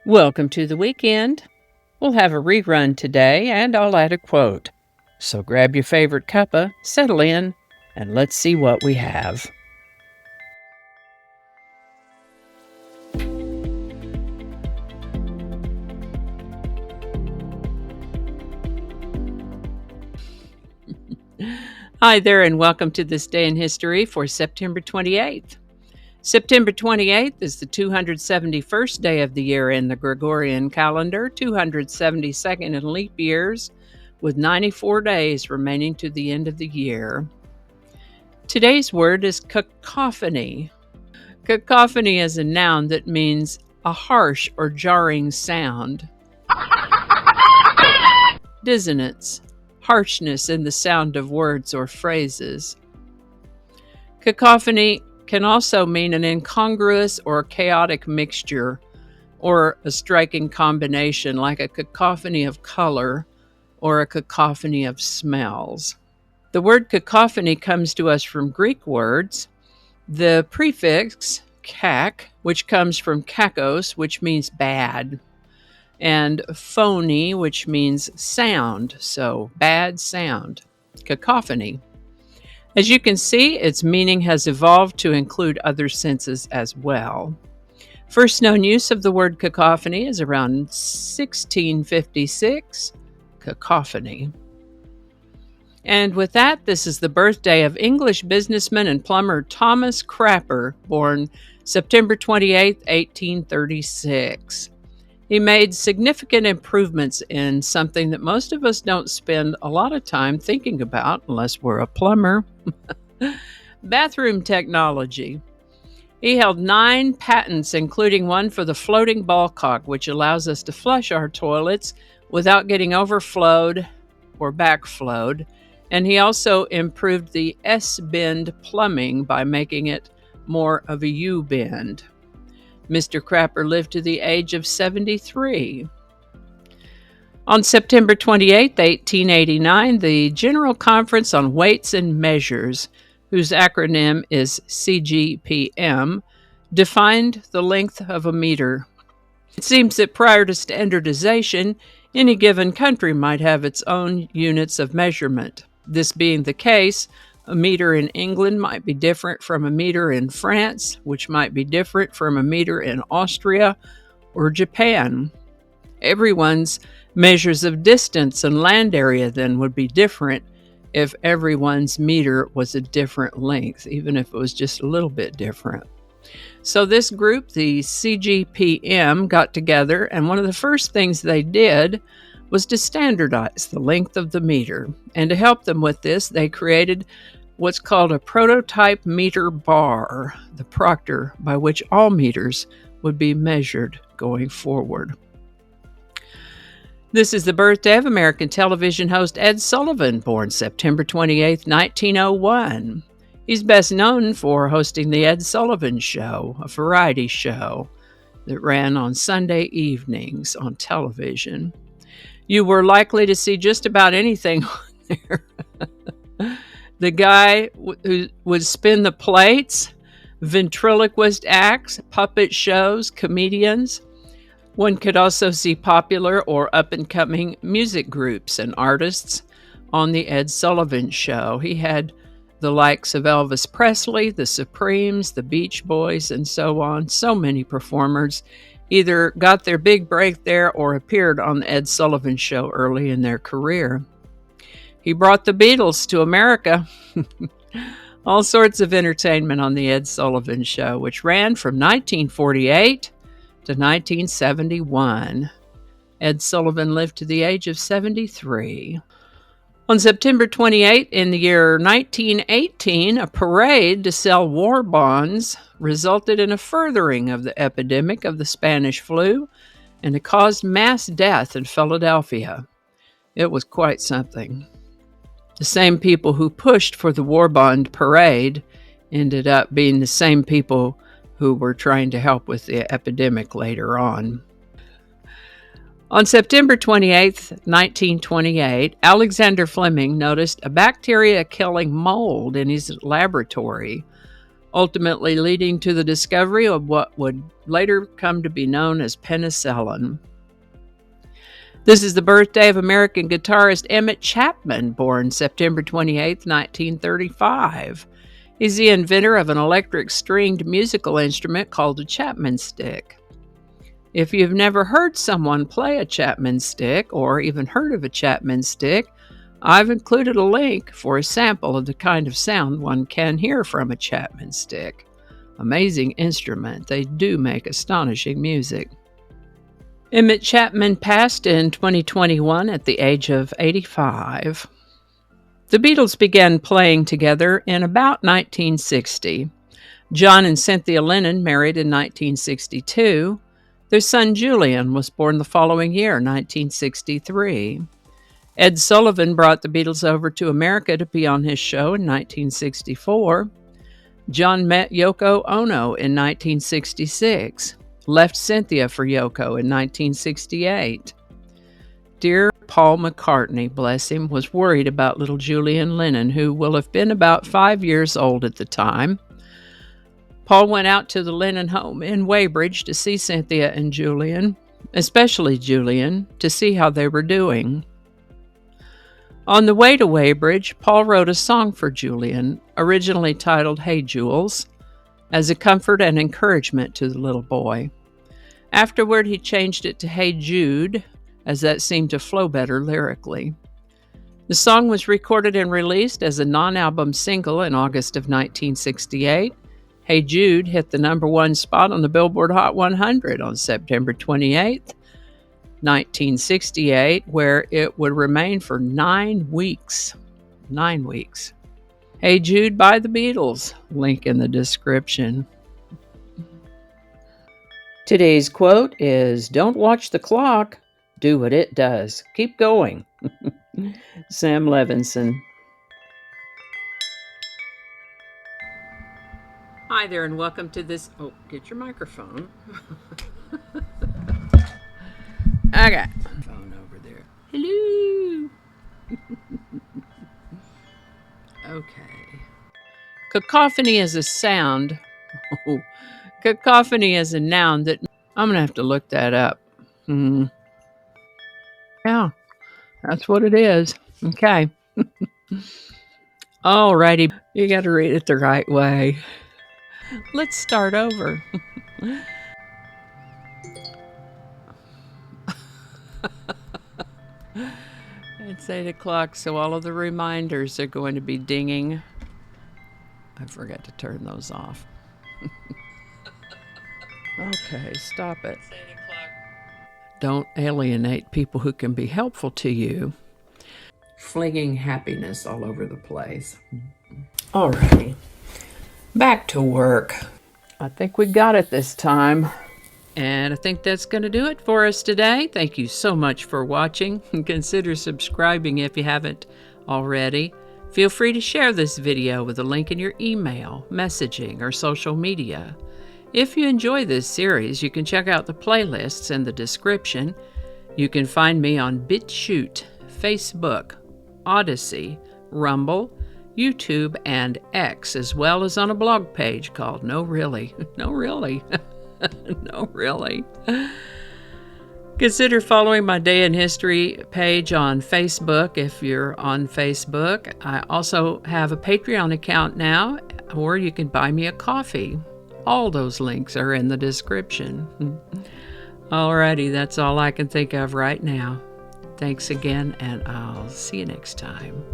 Welcome to the weekend. We'll have a rerun today, and I'll add a quote. So grab your favorite cuppa, settle in, and let's see what we have. Hi there, and welcome to this day in history for September 28th. September 28th is the 271st day of the year in the Gregorian calendar, 272nd in leap years, with 94 days remaining to the end of the year. Today's word is cacophony. Cacophony is a noun that means a harsh or jarring sound. Dissonance, harshness in the sound of words or phrases. Cacophony can also mean an incongruous or chaotic mixture, or a striking combination like a cacophony of color or a cacophony of smells. The word cacophony comes to us from Greek words. The prefix kak, which comes from kakos, which means bad, and phony, which means sound, so bad sound, cacophony. As you can see, its meaning has evolved to include other senses as well. First known use of the word cacophony is around 1656, cacophony. And with that, this is the birthday of English businessman and plumber Thomas Crapper, born September 28, 1836. He made significant improvements in something that most of us don't spend a lot of time thinking about unless we're a plumber. Bathroom technology. He held 9 patents, including one for the floating ball cock, which allows us to flush our toilets without getting overflowed or backflowed. And he also improved the S-bend plumbing by making it more of a U-bend. Mr. Crapper lived to the age of 73. On September 28, 1889, the General Conference on Weights and Measures, whose acronym is CGPM, defined the length of a meter. It seems that prior to standardization, any given country might have its own units of measurement. This being the case, a meter in England might be different from a meter in France, which might be different from a meter in Austria or Japan. Everyone's measures of distance and land area then would be different if everyone's meter was a different length, even if it was just a little bit different. So this group, the CGPM, got together, and one of the first things they did was to standardize the length of the meter. And to help them with this, they created what's called a prototype meter bar, the proctor by which all meters would be measured going forward. This is the birthday of American television host Ed Sullivan, born September 28, 1901. He's best known for hosting The Ed Sullivan Show, a variety show that ran on Sunday evenings on television. You were likely to see just about anything on there. The guy who would spin the plates, ventriloquist acts, puppet shows, comedians. One could also see popular or up-and-coming music groups and artists on The Ed Sullivan Show. He had the likes of Elvis Presley, the Supremes, the Beach Boys, and so on. So many performers either got their big break there or appeared on The Ed Sullivan Show early in their career. He brought the Beatles to America. All sorts of entertainment on The Ed Sullivan Show, which ran from 1948 to 1971. Ed Sullivan lived to the age of 73. On September 28, in the year 1918, a parade to sell war bonds resulted in a furthering of the epidemic of the Spanish flu, and it caused mass death in Philadelphia. It was quite something. The same people who pushed for the war bond parade ended up being the same people who were trying to help with the epidemic later on. On September 28, 1928, Alexander Fleming noticed a bacteria-killing mold in his laboratory. ultimately leading to the discovery of what would later come to be known as penicillin. This is the birthday of American guitarist Emmett Chapman, born September 28, 1935. He's the inventor of an electric stringed musical instrument called a Chapman stick. If you've never heard someone play a Chapman stick or even heard of a Chapman stick, I've included a link for a sample of the kind of sound one can hear from a Chapman stick. Amazing instrument. They do make astonishing music. Emmett Chapman passed in 2021 at the age of 85. The Beatles began playing together in about 1960. John and Cynthia Lennon married in 1962. Their son Julian was born the following year, 1963. Ed Sullivan brought the Beatles over to America to be on his show in 1964. John met Yoko Ono in 1966, left Cynthia for Yoko in 1968. Dear Paul McCartney, bless him, was worried about little Julian Lennon, who will have been about 5 years old at the time. Paul went out to the Lennon home in Weybridge to see Cynthia and Julian, especially Julian, to see how they were doing. On the way to Weybridge, Paul wrote a song for Julian, originally titled Hey Jules, as a comfort and encouragement to the little boy. Afterward, he changed it to Hey Jude, as that seemed to flow better lyrically. The song was recorded and released as a non-album single in August of 1968. Hey Jude hit the #1 spot on the Billboard Hot 100 on September 28th, 1968, where it would remain for 9 weeks. 9 weeks. Hey Jude by the Beatles. Link in the description. Today's quote is, "Don't watch the clock. Do what it does. Keep going." Sam Levinson. Hi there and welcome to this... Oh, get your microphone. I got my phone over there. Hello. Okay. Cacophony is a sound. Oh, cacophony is a noun that... I'm going to have to look that up. Yeah, that's what it is. Okay. Alrighty. You got to read it the right way. Let's start over. It's 8 o'clock, so all of the reminders are going to be dinging. I forgot to turn those off. Okay, stop it. It's 8 o'clock. Don't alienate people who can be helpful to you. Flinging happiness all over the place. Alrighty. Back to work. I think we got it this time. And I think that's going to do it for us today. Thank you so much for watching. Consider subscribing if you haven't already. Feel free to share this video with a link in your email, messaging, or social media. If you enjoy this series, you can check out the playlists in the description. You can find me on BitChute, Facebook, Odyssey, Rumble, YouTube, and X, as well as on a blog page called No Really. No Really. No Really. Consider following my Day in History page on Facebook if you're on Facebook. I also have a Patreon account now, or you can buy me a coffee. All those links are in the description. Alrighty, that's all I can think of right now. Thanks again, and I'll see you next time.